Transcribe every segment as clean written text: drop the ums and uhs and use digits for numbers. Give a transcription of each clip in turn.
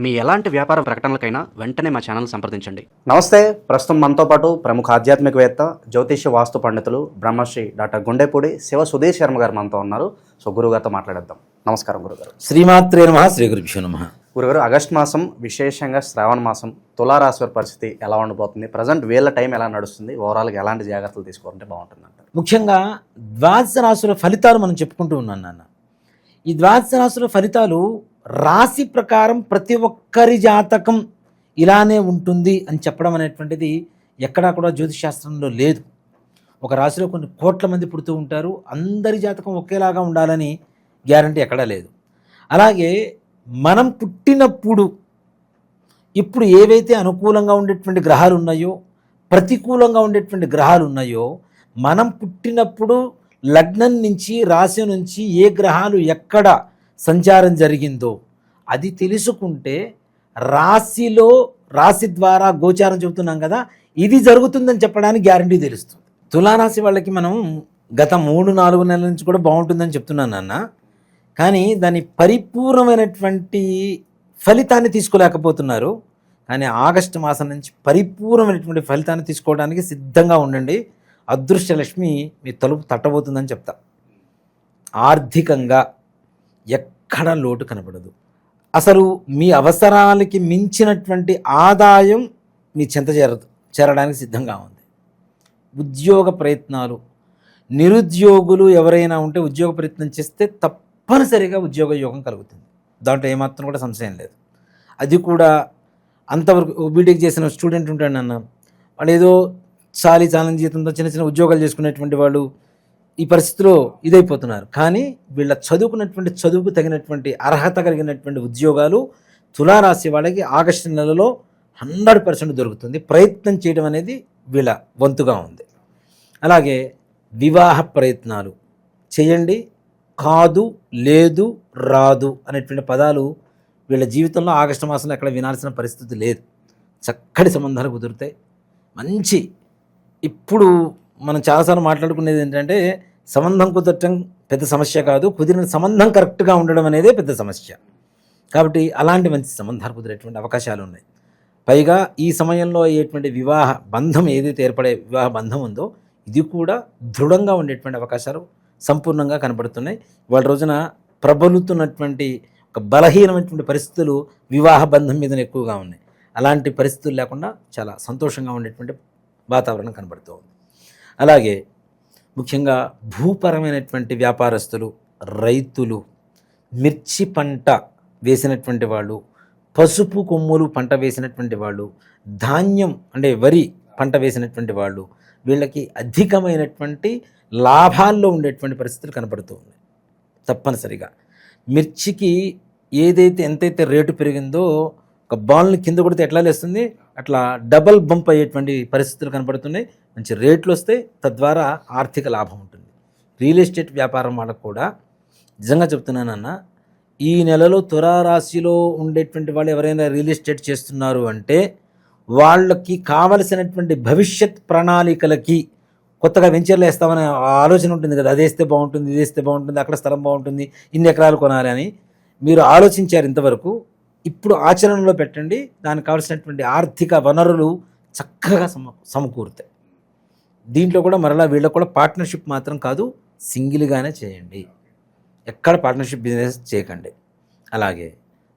మీ ఎలాంటి వ్యాపార ప్రకటనలకైనా వెంటనే మా ఛానల్ సంప్రదించండి. నమస్తే. ప్రస్తుతం మనతో పాటు ప్రముఖ ఆధ్యాత్మికవేత్త, జ్యోతిష్య వాస్తు పండితులు బ్రహ్మశ్రీ డాక్టర్ గుండెపూడి శివ సుధీర్ శర్మ గారు మనతో ఉన్నారు. సో గురుగారితో మాట్లాడేద్దాం. నమస్కారం గురుగారు. శ్రీమాత్రే నమః. శ్రీ గురుభ్యో నమః. గురుగారు, ఆగస్టు మాసం, విశేషంగా శ్రావణ మాసం, తులారాశి వారి పరిస్థితి ఎలా ఉండబోతుంది? ప్రజెంట్ వీళ్ళ టైం ఎలా నడుస్తుంది? ఓవరాల్గా ఎలాంటి జాగ్రత్తలు తీసుకోవాలంటే బాగుంటుంది అంటారు? ముఖ్యంగా ద్వాదశ రాశుల ఫలితాలు మనం చెప్పుకుంటూ ఉన్నాం నాన్న. ఈ ద్వాదశ రాశుల ఫలితాలు రాశి ప్రకారం ప్రతి ఒక్కరి జాతకం ఇలానే ఉంటుంది అని చెప్పడం అనేటువంటిది ఎక్కడా కూడా జ్యోతిషాస్త్రంలో లేదు. ఒక రాశిలో కొన్ని కోట్ల మంది పుడుతూ ఉంటారు, అందరి జాతకం ఒకేలాగా ఉండాలని గ్యారంటీ ఎక్కడా లేదు. అలాగే మనం పుట్టినప్పుడు ఇప్పుడు ఏవైతే అనుకూలంగా ఉండేటువంటి గ్రహాలు ఉన్నాయో, ప్రతికూలంగా ఉండేటువంటి గ్రహాలు ఉన్నాయో, మనం పుట్టినప్పుడు లగ్నం నుంచి రాశి నుంచి ఏ గ్రహాలు ఎక్కడ సంచారం జరిగిందో అది తెలుసుకుంటే రాశిలో రాశి ద్వారా గోచారం చెబుతున్నాం కదా, ఇది జరుగుతుందని చెప్పడానికి గ్యారంటీ తెలుస్తుంది. తులారాశి వాళ్ళకి మనం గత 3-4 నెలల నుంచి కూడా బాగుంటుందని చెప్తున్నాను నాన్న. కానీ దాని పరిపూర్ణమైనటువంటి ఫలితాన్ని తీసుకోలేకపోతున్నారు. కానీ ఆగస్టు మాసం నుంచి పరిపూర్ణమైనటువంటి ఫలితాన్ని తీసుకోవడానికి సిద్ధంగా ఉండండి. అదృష్టలక్ష్మి మీ తలుపు తట్టబోతుందని చెప్తా. ఆర్థికంగా ఎక్కడ లోటు కనబడదు. అసలు మీ అవసరాలకి మించినటువంటి ఆదాయం మీ చెంత చేరడానికి సిద్ధంగా ఉంది. ఉద్యోగ ప్రయత్నాలు, నిరుద్యోగులు ఎవరైనా ఉంటే ఉద్యోగ ప్రయత్నం చేస్తే తప్పనిసరిగా ఉద్యోగ యోగం కలుగుతుంది. దాంట్లో ఏమాత్రం కూడా సంశయం లేదు. అది కూడా అంతవరకు బీటెక్ చేసిన స్టూడెంట్ ఉంటాడు అన్న, వాళ్ళు ఏదో చాలని జీతంతో చిన్న చిన్న ఉద్యోగాలు చేసుకునేటువంటి వాళ్ళు ఈ పరిస్థితిలో ఇదైపోతున్నారు. కానీ వీళ్ళ చదువుకున్నటువంటి చదువుకు తగినటువంటి అర్హత కలిగినటువంటి ఉద్యోగాలు తులారాశి వాళ్ళకి ఆగస్టు నెలలో 100% దొరుకుతుంది. ప్రయత్నం చేయడం అనేది వీళ్ళ వంతుగా ఉంది. అలాగే వివాహ ప్రయత్నాలు చేయండి. కాదు, లేదు, రాదు అనేటువంటి పదాలు వీళ్ళ జీవితంలో ఆగస్టు మాసంలో ఎక్కడ వినాల్సిన పరిస్థితి లేదు. చక్కటి సంబంధాలు కుదురుతాయి. మంచి ఇప్పుడు మనం చాలాసార్లు మాట్లాడుకునేది ఏంటంటే సంబంధం కుదరటం పెద్ద సమస్య కాదు, కుదిరిన సంబంధం కరెక్ట్గా ఉండడం అనేదే పెద్ద సమస్య. కాబట్టి అలాంటి మంచి సంబంధాలు కుదిరేటువంటి అవకాశాలు ఉన్నాయి. పైగా ఈ సమయంలో అయ్యేటువంటి వివాహ బంధం ఏదైతే ఏర్పడే వివాహ బంధం ఉందో ఇది కూడా దృఢంగా ఉండేటువంటి అవకాశాలు సంపూర్ణంగా కనబడుతున్నాయి. వాళ్ళ రోజున ప్రబలుతున్నటువంటి ఒక బలహీనమైనటువంటి పరిస్థితులు వివాహ బంధం మీద ఎక్కువగా ఉన్నాయి. అలాంటి పరిస్థితులు లేకుండా చాలా సంతోషంగా ఉండేటువంటి వాతావరణం కనబడుతూ ఉంది. అలాగే ముఖ్యంగా భూపరమైనటువంటి వ్యాపారస్తులు, రైతులు, మిర్చి పంట వేసినటువంటి వాళ్ళు, పసుపు కొమ్ములు పంట వేసినటువంటి వాళ్ళు, ధాన్యం అంటే వరి పంట వేసినటువంటి వాళ్ళు, వీళ్ళకి అధికమైనటువంటి లాభాల్లో ఉండేటువంటి పరిస్థితులు కనబడుతూ ఉన్నాయి. తప్పనిసరిగా మిర్చికి ఎంతైతే రేటు పెరిగిందో ఒక బాల్ని కింద కొడితే ఎట్లా లేస్తుంది అట్లా డబల్ బంప్ అయ్యేటువంటి పరిస్థితులు కనబడుతున్నాయి. మంచి రేట్లు వస్తే తద్వారా ఆర్థిక లాభం ఉంటుంది. రియల్ ఎస్టేట్ వ్యాపారం వాళ్ళకు కూడా నిజంగా చెప్తున్నానన్న, ఈ నెలలో తులారాశిలో ఉండేటువంటి వాళ్ళు ఎవరైనా రియల్ ఎస్టేట్ చేస్తున్నారు అంటే వాళ్ళకి కావలసినటువంటి భవిష్యత్ ప్రణాళికలకి కొత్తగా వెంచర్లు వేస్తామనే ఆలోచన ఉంటుంది కదా, అది వేస్తే బాగుంటుంది, ఇది వేస్తే బాగుంటుంది, అక్కడ స్థలం బాగుంటుంది, ఇన్ని ఎకరాలు కొనాలి అని మీరు ఆలోచించారు ఇంతవరకు. ఇప్పుడు ఆచరణలో పెట్టండి. దానికి కావాల్సినటువంటి ఆర్థిక వనరులు చక్కగా సమకూరుతాయి. దీంట్లో కూడా మరలా వీళ్ళకు కూడా పార్ట్నర్షిప్ మాత్రం కాదు, సింగిల్గానే చేయండి. ఎక్కడ పార్ట్నర్షిప్ బిజినెస్ చేయకండి. అలాగే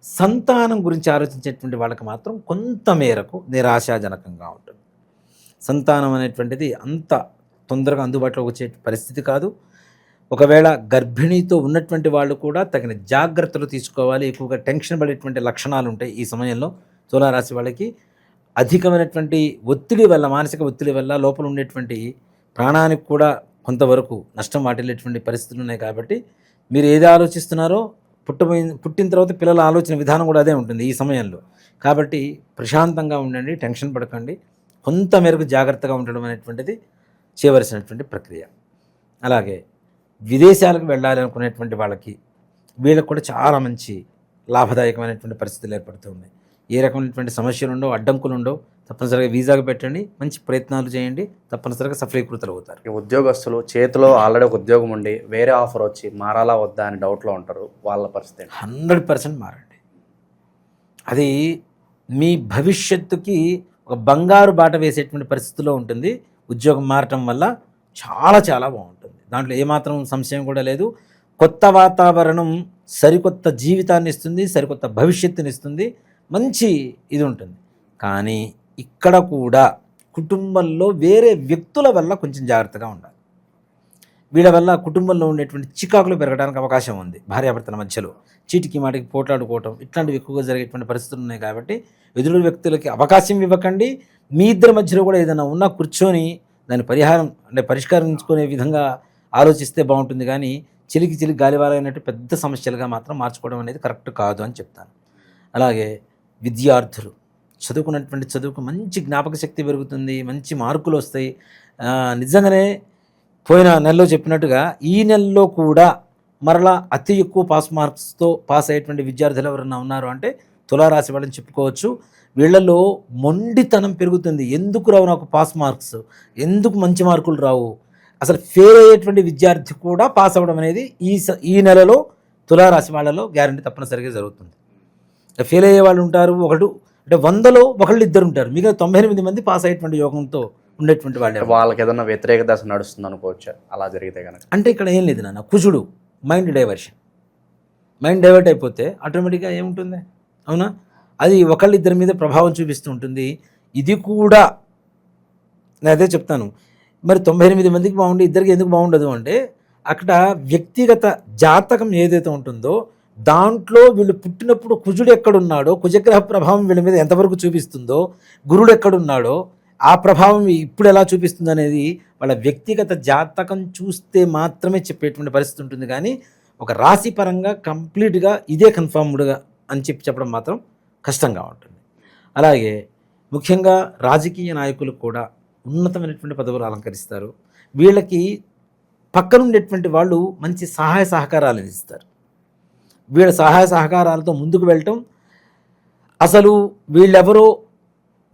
సంతానం గురించి ఆలోచించేటువంటి వాళ్ళకి మాత్రం కొంత మేరకు నిరాశాజనకంగా ఉంటుంది. సంతానం అనేటువంటిది అంత తొందరగా అందుబాటులోకి వచ్చే పరిస్థితి కాదు. ఒకవేళ గర్భిణీతో ఉన్నటువంటి వాళ్ళు కూడా తగిన జాగ్రత్తలు తీసుకోవాలి. ఎక్కువగా టెన్షన్ పడేటువంటి లక్షణాలు ఉంటాయి ఈ సమయంలో. తులారాశి వాళ్ళకి అధికమైనటువంటి ఒత్తిడి వల్ల, మానసిక ఒత్తిడి వల్ల లోపల ఉండేటువంటి ప్రాణానికి కూడా కొంతవరకు నష్టం వాటిల్లేటువంటి పరిస్థితులు ఉన్నాయి. కాబట్టి మీరు ఏది ఆలోచిస్తున్నారో పుట్టిన తర్వాత పిల్లల ఆలోచన విధానం కూడా అదే ఉంటుంది ఈ సమయంలో. కాబట్టి ప్రశాంతంగా ఉండండి, టెన్షన్ పడకండి. కొంత మేరకు జాగ్రత్తగా ఉండడం అనేటువంటిది చేయవలసినటువంటి ప్రక్రియ. అలాగే విదేశాలకు వెళ్ళాలి అనుకునేటువంటి వాళ్ళకి వీళ్ళకు కూడా చాలా మంచి లాభదాయకమైనటువంటి పరిస్థితులు ఏర్పడుతూ ఉన్నాయి. ఏ రకమైనటువంటి సమస్యలు ఉండవు, అడ్డంకులు ఉండవు. తప్పనిసరిగా వీసాకు పెట్టండి, మంచి ప్రయత్నాలు చేయండి, తప్పనిసరిగా సఫలీకృతులు అవుతారు. ఉద్యోగస్తులు చేతిలో ఆల్రెడీ ఒక ఉద్యోగం ఉండి వేరే ఆఫర్ వచ్చి మారాలా వద్దా అని డౌట్లో ఉంటారు, వాళ్ళ పరిస్థితి 100% మారండి. అది మీ భవిష్యత్తుకి ఒక బంగారు బాట వేసేటువంటి పరిస్థితిలో ఉంటుంది. ఉద్యోగం మారటం వల్ల చాలా చాలా బాగుంటుంది. దాంట్లో ఏమాత్రం సంశయం కూడా లేదు. కొత్త వాతావరణం సరికొత్త జీవితాన్ని ఇస్తుంది, సరికొత్త భవిష్యత్తుని ఇస్తుంది, మంచి ఇది ఉంటుంది. కానీ ఇక్కడ కూడా కుటుంబంలో వేరే వ్యక్తుల వల్ల కొంచెం జాగ్రత్తగా ఉండాలి. వీళ్ళ వల్ల కుటుంబంలో ఉండేటువంటి చికాకులు పెరగడానికి అవకాశం ఉంది. భార్యాభర్తల మధ్యలో చీటికి మాటికి పోట్లాడుకోవటం ఇట్లాంటివి ఎక్కువగా జరిగేటువంటి పరిస్థితులు ఉన్నాయి. కాబట్టి ఎదురు వ్యక్తులకి అవకాశం ఇవ్వకండి. మీ ఇద్దరి మధ్యలో కూడా ఏదైనా ఉన్నా కూర్చొని దాని పరిష్కరించుకునే విధంగా ఆలోచిస్తే బాగుంటుంది. కానీ చిలికి గాలివారైనట్టు పెద్ద సమస్యలుగా మాత్రం మార్చుకోవడం అనేది కరెక్ట్ కాదు అని చెప్తాను. అలాగే విద్యార్థులు చదువుకున్నటువంటి చదువుకు మంచి జ్ఞాపక శక్తి పెరుగుతుంది, మంచి మార్కులు వస్తాయి. నిజంగానే పోయిన నెలలో చెప్పినట్టుగా ఈ నెలలో కూడా మరలా అతి ఎక్కువ పాస్ మార్క్స్తో పాస్ అయ్యేటువంటి విద్యార్థులు ఎవరైనా ఉన్నారు అంటే తులారాశి వాళ్ళని చెప్పుకోవచ్చు. వీళ్ళలో మొండితనం పెరుగుతుంది. ఎందుకు రావు నాకు పాస్ మార్క్స్, ఎందుకు మంచి మార్కులు రావు, అసలు ఫెయిల్ అయ్యేటువంటి విద్యార్థి కూడా పాస్ అవ్వడం అనేది ఈ నెలలో తులారాశి వాళ్ళలో గ్యారంటీ తప్పనిసరిగా జరుగుతుంది. ఫెయిల్ అయ్యే వాళ్ళు ఉంటారు, ఒకడు అంటే 100లో ఒకళ్ళు ఇద్దరు ఉంటారు, మిగతా 98 మంది పాస్ అయ్యేటువంటి యోగంతో ఉండేటువంటి వాళ్ళే. వాళ్ళకి ఏదైనా వ్యతిరేక దశ నడుస్తుంది అనుకోవచ్చు అలా జరిగితే కనుక. అంటే ఇక్కడ ఏం లేదు నాన్న, కుజుడు మైండ్ డైవర్ట్ అయిపోతే ఆటోమేటిక్గా ఏముంటుంది, అవునా, అది ఒకళ్ళిద్దరి మీద ప్రభావం చూపిస్తూ ఉంటుంది. ఇది కూడా నేను అదే చెప్తాను. మరి 98 మందికి బాగుండి ఇద్దరికి ఎందుకు బాగుండదు అంటే అక్కడ వ్యక్తిగత జాతకం ఏదైతే ఉంటుందో దాంట్లో వీళ్ళు పుట్టినప్పుడు కుజుడు ఎక్కడున్నాడో, కుజగ్రహ ప్రభావం వీళ్ళ మీద ఎంతవరకు చూపిస్తుందో, గురుడు ఎక్కడున్నాడో ఆ ప్రభావం ఇప్పుడు ఎలా చూపిస్తుంది అనేది వాళ్ళ వ్యక్తిగత జాతకం చూస్తే మాత్రమే చెప్పేటువంటి పరిస్థితి ఉంటుంది. కానీ ఒక రాశి పరంగా కంప్లీట్గా ఇదే కన్ఫర్మ్డ్గా అని చెప్పడం మాత్రం కష్టంగా ఉంటుంది. అలాగే ముఖ్యంగా రాజకీయ నాయకులు కూడా ఉన్నతమైనటువంటి పదవులు అలంకరిస్తారు. వీళ్ళకి పక్కనుండేటువంటి వాళ్ళు మంచి సహాయ సహకారాలను ఇస్తారు. వీళ్ళ సహాయ సహకారాలతో ముందుకు వెళ్ళటం, అసలు వీళ్ళెవరో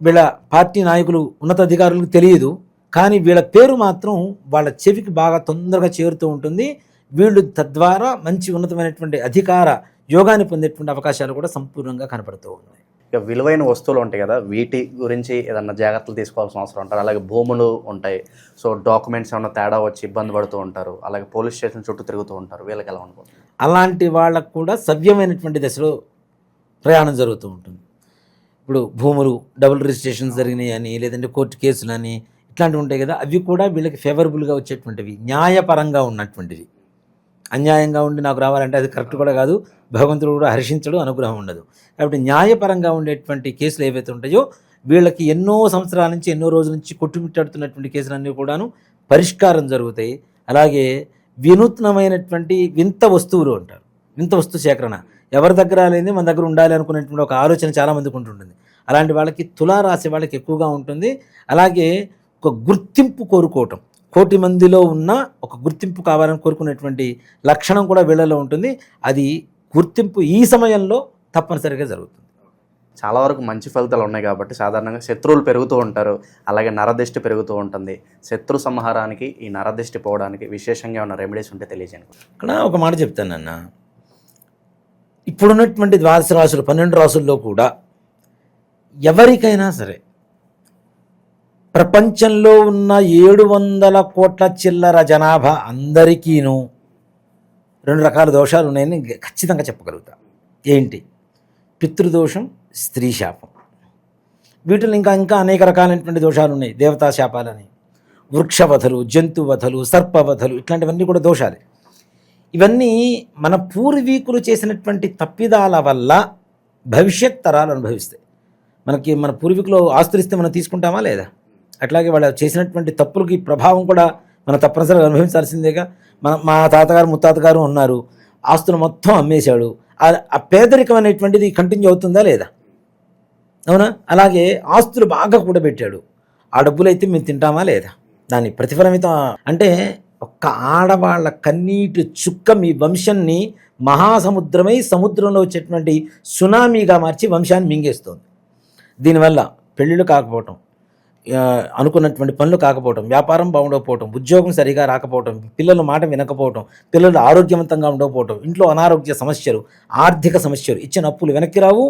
వీళ్ళ పార్టీ నాయకులు ఉన్నతాధికారులకు తెలియదు, కానీ వీళ్ళ పేరు మాత్రం వాళ్ళ చెవికి బాగా తొందరగా చేరుతూ ఉంటుంది. వీళ్ళు తద్వారా మంచి ఉన్నతమైనటువంటి అధికార యోగాన్ని పొందేటువంటి అవకాశాలు కూడా సంపూర్ణంగా కనపడుతూ ఉన్నాయి. ఇక విలువైన వస్తువులు ఉంటాయి కదా, వీటి గురించి ఏదన్నా జాగ్రత్తలు తీసుకోవాల్సిన అవసరం ఉంటారు. అలాగే భూములు ఉంటాయి, సో డాక్యుమెంట్స్ ఏమైనా తేడా వచ్చి ఇబ్బంది పడుతూ ఉంటారు. అలాగే పోలీస్ స్టేషన్ చుట్టూ తిరుగుతూ ఉంటారు. వీళ్ళకి ఎలా అనుకుంటున్నారు? అలాంటి వాళ్ళకు కూడా సవ్యమైనటువంటి దశలో ప్రయాణం జరుగుతూ ఉంటుంది. ఇప్పుడు భూములు డబుల్ రిజిస్ట్రేషన్స్ జరిగినాయి అని, లేదంటే కోర్టు కేసులు అని ఇట్లాంటివి ఉంటాయి కదా, అవి కూడా వీళ్ళకి ఫేవరబుల్గా వచ్చేటువంటివి, న్యాయపరంగా ఉన్నటువంటివి. అన్యాయంగా ఉండి నాకు రావాలంటే అది కరెక్ట్ కూడా కాదు, భగవంతుడు కూడా హర్షించడు, అనుగ్రహం ఉండదు. కాబట్టి న్యాయపరంగా ఉండేటువంటి కేసులు ఏవైతే ఉంటాయో వీళ్ళకి ఎన్నో సంవత్సరాల నుంచి ఎన్నో రోజుల నుంచి కొట్టుమిట్టాడుతున్నటువంటి కేసులన్నీ కూడాను పరిష్కారం జరుగుతాయి. అలాగే వినూత్నమైనటువంటి వింత వస్తువులు అంటారు, వింత వస్తు సేకరణ ఎవరి దగ్గర లేని మన దగ్గర ఉండాలి అనుకునేటువంటి ఒక ఆలోచన చాలామందికి ఉంటుంది. అలాంటి వాళ్ళకి తులారాశి వాళ్ళకి ఎక్కువగా ఉంటుంది. అలాగే ఒక గుర్తింపు కోరుకోవటం, కోటి మందిలో ఉన్న ఒక గుర్తింపు కావాలని కోరుకునేటువంటి లక్షణం కూడా వీళ్ళలో ఉంటుంది. అది గుర్తింపు ఈ సమయంలో తప్పనిసరిగా జరుగుతుంది. చాలా వరకు మంచి ఫలితాలు ఉన్నాయి కాబట్టి సాధారణంగా శత్రువులు పెరుగుతూ ఉంటారు, అలాగే నరదిష్టి పెరుగుతూ ఉంటుంది. శత్రు సంహారానికి ఈ నరదిష్టి పోవడానికి విశేషంగా ఉన్న రెమెడీస్ ఉంటే తెలియజేయండి. ఇక్కడ ఒక మాట చెప్తానన్న, ఇప్పుడున్నటువంటి 12 రాశులు 12 రాశుల్లో కూడా ఎవరికైనా సరే ప్రపంచంలో ఉన్న 700 కోట్ల చిల్లర జనాభా అందరికీనూ 2 రకాల దోషాలు ఉన్నాయని ఖచ్చితంగా చెప్పగలుగుతా. ఏంటి? పితృదోషం, స్త్రీ శాపం. వీటిలో ఇంకా అనేక రకాలైనటువంటి దోషాలు ఉన్నాయి. దేవతా శాపాలని, వృక్షవధలు, జంతువధలు, సర్పవధలు, ఇట్లాంటివన్నీ కూడా దోషాలే. ఇవన్నీ మన పూర్వీకులు చేసినటువంటి తప్పిదాల వల్ల భవిష్యత్ తరాలు అనుభవిస్తాయి. మన పూర్వీకులు ఆస్తులు ఇస్తే మనం తీసుకుంటామా లేదా? అట్లాగే వాళ్ళు చేసినటువంటి తప్పులకి ప్రభావం కూడా మనం తప్పనిసరిగా అనుభవించాల్సిందేగా. మా తాతగారు ముత్తాతగారు ఉన్నారు, ఆస్తులు మొత్తం అమ్మేశాడు, ఆ పేదరికం అనేటువంటిది కంటిన్యూ అవుతుందా లేదా? అవునా? అలాగే ఆస్తులు బాగా కూడబెట్టాడు, ఆ డబ్బులైతే మేము తింటామా లేదా? దాని ప్రతిఫలమిత అంటే ఒక్క ఆడవాళ్ళ కన్నీటి చుక్క మీ వంశాన్ని మహాసముద్రమై సముద్రంలో వచ్చేటువంటి సునామీగా మార్చి వంశాన్ని మింగేస్తుంది. దీనివల్ల పెళ్ళిళ్ళు కాకపోవటం, అనుకున్నటువంటి పనులు కాకపోవటం, వ్యాపారం బాగుండకపోవటం, ఉద్యోగం సరిగా రాకపోవటం, పిల్లల మాట వినకపోవటం, పిల్లలు ఆరోగ్యవంతంగా ఉండకపోవటం, ఇంట్లో అనారోగ్య సమస్యలు, ఆర్థిక సమస్యలు, ఇచ్చిన అప్పులు వెనక్కి రావు,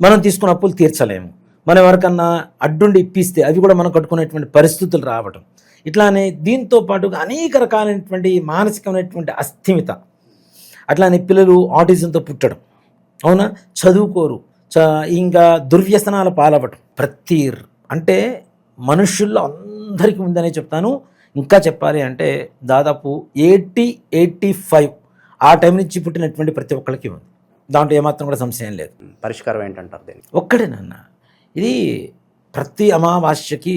మనం తీసుకున్న అప్పులు తీర్చలేము, మనం ఎవరికన్నా అడ్డుండి ఇప్పిస్తే అవి కూడా మనం కట్టుకునేటువంటి పరిస్థితులు రావడం, ఇట్లానే దీంతో పాటుగా అనేక రకాలైనటువంటి మానసికమైనటువంటి అస్థిమిత, అట్లానే పిల్లలు ఆటిజంతో పుట్టడం, అవునా, చదువుకోరు, ఇంకా దుర్వ్యసనాల పాలవ్వటం, అంటే మనుషుల్లో అందరికీ ఉందనే చెప్తాను. ఇంకా చెప్పాలి అంటే దాదాపు 85 ఆ టైం నుంచి పుట్టినటువంటి ప్రతి ఒక్కరికి ఉంది, దాంట్లో ఏమాత్రం కూడా సంశయం లేదు. పరిష్కారం ఏంటంటారు దీనికి? ఒక్కడేనన్న, ఇది ప్రతి అమావాస్యకి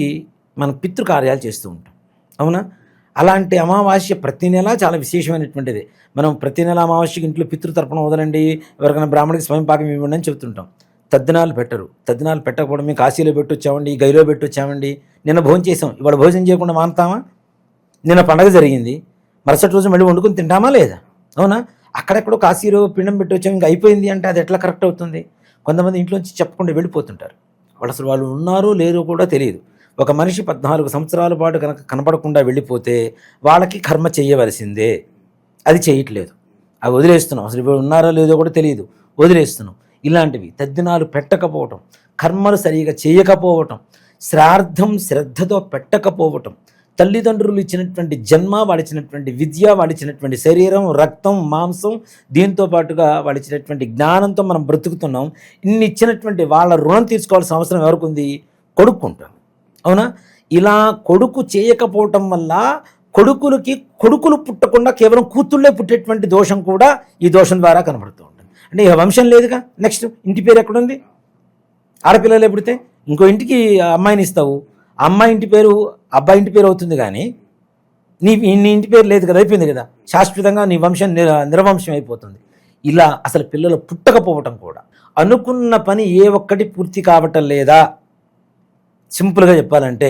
మనం పితృకార్యాలు చేస్తూ ఉంటాం, అవునా. అలాంటి అమావాస్య ప్రతి నెల చాలా విశేషమైనటువంటిది. మనం ప్రతి నెల అమావాస్యకి ఇంట్లో పితృతర్పణ వదలండి, ఎవరికైనా బ్రాహ్మణికి స్వయం పాకం ఇవ్వండి అని చెప్తుంటాం. తద్దినాలు పెట్టరు. తద్దినాలు పెట్టకపోవడం, మేము కాశీలో పెట్టొచ్చామండి, గైలో పెట్టొచ్చామండి, నిన్న భోజనం చేసాం, ఇవాళ భోజనం చేయకుండా మానుతామా? నిన్న పండగ జరిగింది, మరుసటి రోజు మళ్ళీ వండుకొని తింటామా లేదా? అవునా. అక్కడెక్కడో కాశీలో పిండం పెట్టొచ్చాం, ఇంకా అయిపోయింది అంటే అది ఎట్లా కరెక్ట్ అవుతుంది? కొంతమంది ఇంట్లోంచి చెప్పకుండా వెళ్ళిపోతుంటారు, వాళ్ళు ఉన్నారో లేరో కూడా తెలియదు. ఒక మనిషి 14 సంవత్సరాల పాటు కనుక కనపడకుండా వెళ్ళిపోతే వాళ్ళకి కర్మ చేయవలసిందే, అది చేయట్లేదు, అవి వదిలేస్తున్నాం, అసలు ఇప్పుడు ఉన్నారో లేదో కూడా తెలియదు, వదిలేస్తున్నాం. ఇలాంటివి తద్దినాలు పెట్టకపోవటం, కర్మలు సరిగా చేయకపోవటం, శ్రాద్ధం శ్రద్ధతో పెట్టకపోవటం, తల్లిదండ్రులు ఇచ్చినటువంటి జన్మ, వాళ్ళు ఇచ్చినటువంటి విద్య, వాళ్ళు ఇచ్చినటువంటి శరీరం, రక్తం, మాంసం, దీంతో పాటుగా వాళ్ళు ఇచ్చినటువంటి జ్ఞానంతో మనం బ్రతుకుతున్నాం. ఇన్ని ఇచ్చినటువంటి వాళ్ళ రుణం తీర్చుకోవాల్సిన అవసరం ఎవరికి ఉంది? కొడుకుంటాం, అవునా. ఇలా కొడుకు చేయకపోవటం వల్ల కొడుకులు పుట్టకుండా కేవలం కూతుళ్ళే పుట్టేటువంటి దోషం కూడా ఈ దోషం ద్వారా కనబడుతూ ఉంటుంది. అంటే ఇక వంశం లేదుగా. నెక్స్ట్ ఇంటి పేరు ఎక్కడుంది? ఆడపిల్లలే పుడితే ఇంకో ఇంటికి అమ్మాయిని ఇస్తావు, అమ్మాయి ఇంటి పేరు అబ్బాయి ఇంటి పేరు అవుతుంది, కానీ నీ ఇంటి పేరు లేదు కదా, అయిపోయింది కదా, శాశ్వతంగా నీ వంశం నిర్వంశం అయిపోతుంది. ఇలా అసలు పిల్లలు పుట్టకపోవటం కూడా, అనుకున్న పని ఏ ఒక్కటి పూర్తి కావటం లేదా. సింపుల్గా చెప్పాలంటే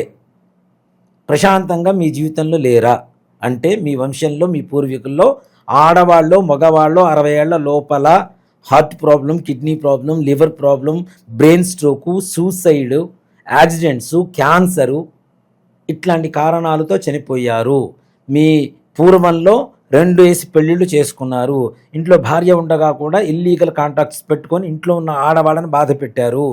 ప్రశాంతంగా మీ జీవితంలో లేరా అంటే మీ వంశంలో, మీ పూర్వీకుల్లో ఆడవాళ్ళు మగవాళ్ళు 60 ఏళ్ల లోపల heart problem, kidney problem, liver problem, brain stroke, suicide, accidents, cancer, ఇట్లాంటి కారణాలతో చనిపోయారు. మీ పూర్వంలో 2 వేసి పెళ్ళిళ్ళు చేసుకున్నారు, ఇంట్లో భార్య ఉండగా కూడా ఇల్లీగల్ కాంట్రాక్ట్స్ పెట్టుకొని ఇంట్లో ఉన్న ఆడవాళ్ళని బాధ పెట్టారు.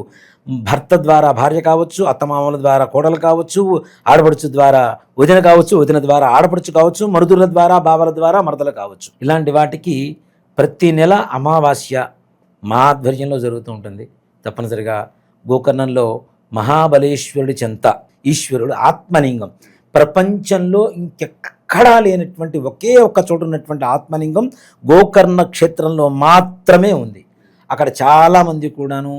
భర్త ద్వారా భార్య కావచ్చు, అత్తమామల ద్వారా కోడలు కావచ్చు, ఆడపడుచు ద్వారా వదిన కావచ్చు, వదిన ద్వారా ఆడపడుచు కావచ్చు, మరుదుల ద్వారా బావల ద్వారా మరదలు కావచ్చు. ఇలాంటి వాటికి ప్రతి నెల అమావాస్య మా ఆధ్వర్యంలో జరుగుతూ ఉంటుంది. తప్పనిసరిగా గోకర్ణంలో మహాబలేశ్వరుడి చెంత ఈశ్వరుడు ఆత్మలింగం, ప్రపంచంలో ఇంకెక్కడా లేనటువంటి ఒకే ఒక్క చోటు ఉన్నటువంటి ఆత్మలింగం గోకర్ణ క్షేత్రంలో మాత్రమే ఉంది. అక్కడ చాలామంది కూడాను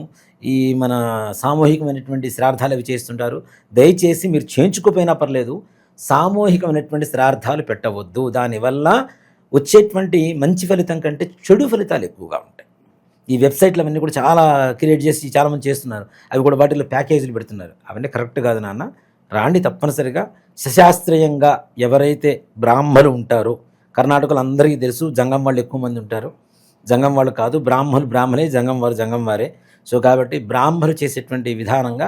ఈ మన సామూహికమైనటువంటి శ్రాద్ధాలు అవి చేస్తుంటారు. దయచేసి మీరు చేయించుకోపోయినా పర్లేదు, సామూహికమైనటువంటి శ్రాద్ధాలు పెట్టవద్దు. దానివల్ల వచ్చేటువంటి మంచి ఫలితం కంటే చెడు ఫలితాలు ఎక్కువగా ఉంటాయి. ఈ వెబ్సైట్లు అవన్నీ కూడా చాలా క్రియేట్ చేసి చాలామంది చేస్తున్నారు, అవి కూడా వాటిలో ప్యాకేజీలు పెడుతున్నారు. అవన్నీ కరెక్ట్ కాదు నాన్న. రాండి, తప్పనిసరిగా సశాస్త్రీయంగా ఎవరైతే బ్రాహ్మలు ఉంటారో, కర్ణాటకలో అందరికీ తెలుసు జంగం వాళ్ళు ఎక్కువ మంది ఉంటారు. జంగం వాళ్ళు కాదు, బ్రాహ్మలే, జంగం వారే. సో కాబట్టి బ్రాహ్మలు చేసేటువంటి విధానంగా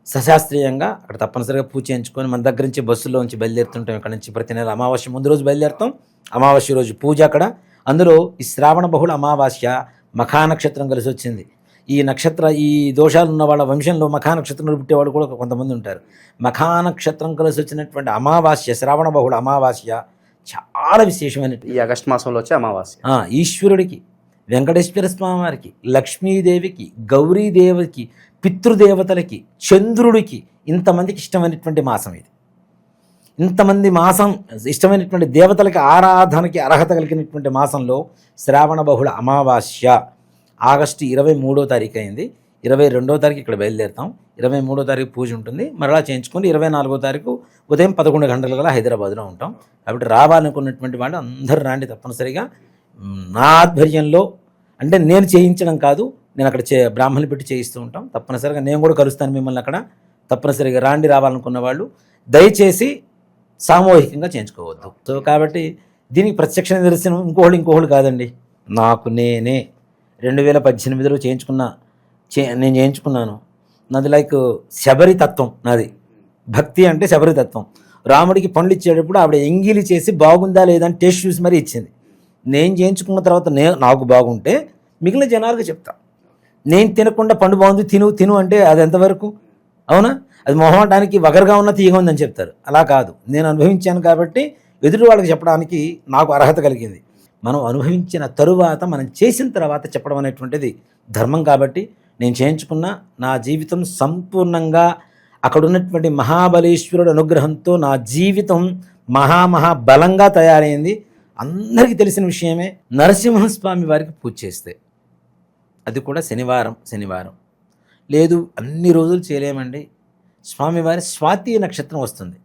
సశాస్త్రీయంగా అక్కడ తప్పనిసరిగా పూజ చేయించుకొని మన దగ్గర నుంచి బస్సులోంచి బయలుదేరుతుంటాం. ఇక్కడ నుంచి ప్రతి నెల అమావాస్య ముందు రోజు బయలుదేరుతాం, అమావాస్య రోజు పూజ అక్కడ. అందులో ఈ శ్రావణ బహుళ అమావాస్య మఖా నక్షత్రం కలిసి వచ్చింది. ఈ దోషాలు ఉన్న వాళ్ళ వంశంలో మఖా నక్షత్రంలో పుట్టేవాళ్ళు కూడా కొంతమంది ఉంటారు. మఖా నక్షత్రం కలిసి వచ్చినటువంటి అమావాస్య, శ్రావణ బహుళ అమావాస్య చాలా విశేషమైన ఈ ఆగస్టు మాసంలో వచ్చే అమావాస్య. ఈశ్వరుడికి, వెంకటేశ్వర స్వామి వారికి, లక్ష్మీదేవికి, గౌరీదేవికి, పితృదేవతలకి, చంద్రుడికి, ఇంతమందికి ఇష్టమైనటువంటి మాసం ఇది. ఇంతమంది మాసం ఇష్టమైనటువంటి దేవతలకి ఆరాధనకి అర్హత కలిగినటువంటి మాసంలో శ్రావణ బహుళ అమావాస్య ఆగస్టు 23వ తారీఖు అయింది. 22వ తారీఖు ఇక్కడ బయలుదేరుతాం. 23వ తారీఖు పూజ ఉంటుంది, మరలా చేయించుకొని 24వ తారీఖు ఉదయం 11 గంటల కల్లా హైదరాబాద్లో ఉంటాం. కాబట్టి రావాలనుకున్నటువంటి వాళ్ళు అందరూ రాండి తప్పనిసరిగా. నా ఆధ్వర్యంలో, అంటే నేను చేయించడం కాదు, నేను అక్కడ బ్రాహ్మణులు పెట్టి చేయిస్తూ ఉంటాం. తప్పనిసరిగా నేను కూడా కలుస్తాను మిమ్మల్ని అక్కడ. తప్పనిసరిగా రాండి, రావాలనుకున్న వాళ్ళు దయచేసి సామూహికంగా చేయించుకోవద్దు. సో కాబట్టి దీనికి ప్రత్యక్ష నిదర్శనం ఇంకోళ్ళు కాదండి, నాకు నేనే 2018లో నేను చేయించుకున్నాను. నాది లైక్ శబరి తత్వం, నాది భక్తి అంటే శబరి తత్వం. రాముడికి పండ్లు ఇచ్చేటప్పుడు ఆవిడ ఎంగిలి చేసి బాగుందా లేదా అని టేస్ట్ చూసి మరీ ఇచ్చింది. నేను చేయించుకున్న తర్వాత నాకు బాగుంటే మిగిలిన జనాలకు చెప్తా. నేను తినకుండా పండు బాగుంది తిను తిను అంటే అది ఎంతవరకు? అవునా? అది మొహమాటానికి వగరుగా ఉన్న తీయగా ఉందని చెప్తారు. అలా కాదు, నేను అనుభవించాను కాబట్టి ఎదుటి వాళ్ళకి చెప్పడానికి నాకు అర్హత కలిగింది. మనం అనుభవించిన తరువాత, మనం చేసిన తర్వాత చెప్పడం అనేటువంటిది ధర్మం. కాబట్టి నేను చేయించుకున్న నా జీవితం సంపూర్ణంగా అక్కడ ఉన్నటువంటి మహాబలేశ్వరుడు అనుగ్రహంతో నా జీవితం మహాబలంగా తయారైంది. అందరికీ తెలిసిన విషయమే. నరసింహస్వామి వారికి పూజ చేస్తే, అది కూడా శనివారం లేదు, అన్ని రోజులు చేయలేమండి. స్వామివారి స్వాతి నక్షత్రం వస్తుంది.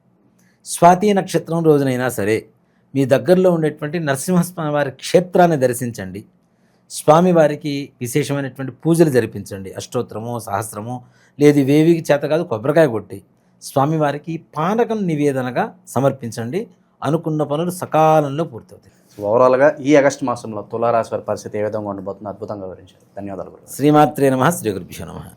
స్వాతి నక్షత్రం రోజునైనా సరే మీ దగ్గరలో ఉండేటువంటి నరసింహస్వామి వారి క్షేత్రాన్ని దర్శించండి. స్వామివారికి విశేషమైనటువంటి పూజలు జరిపించండి. అష్టోత్తరమో సహస్రమో, లేదు వేవికి చేత కాదు కొబ్బరికాయ కొట్టి స్వామివారికి పానకం నివేదనగా సమర్పించండి. అనుకున్న పనులు సకాలంలో పూర్తవుతాయి. ఓవరాల్గా ఈ ఆగస్టు మాసంలో తులారాశి వారి పరిస్థితి ఏ విధంగా ఉండబోతుందో అద్భుతంగా వివరించారు. ధన్యవాదాలు. శ్రీమాత్రే నమః. శ్రీ గురుభ్యో నమః.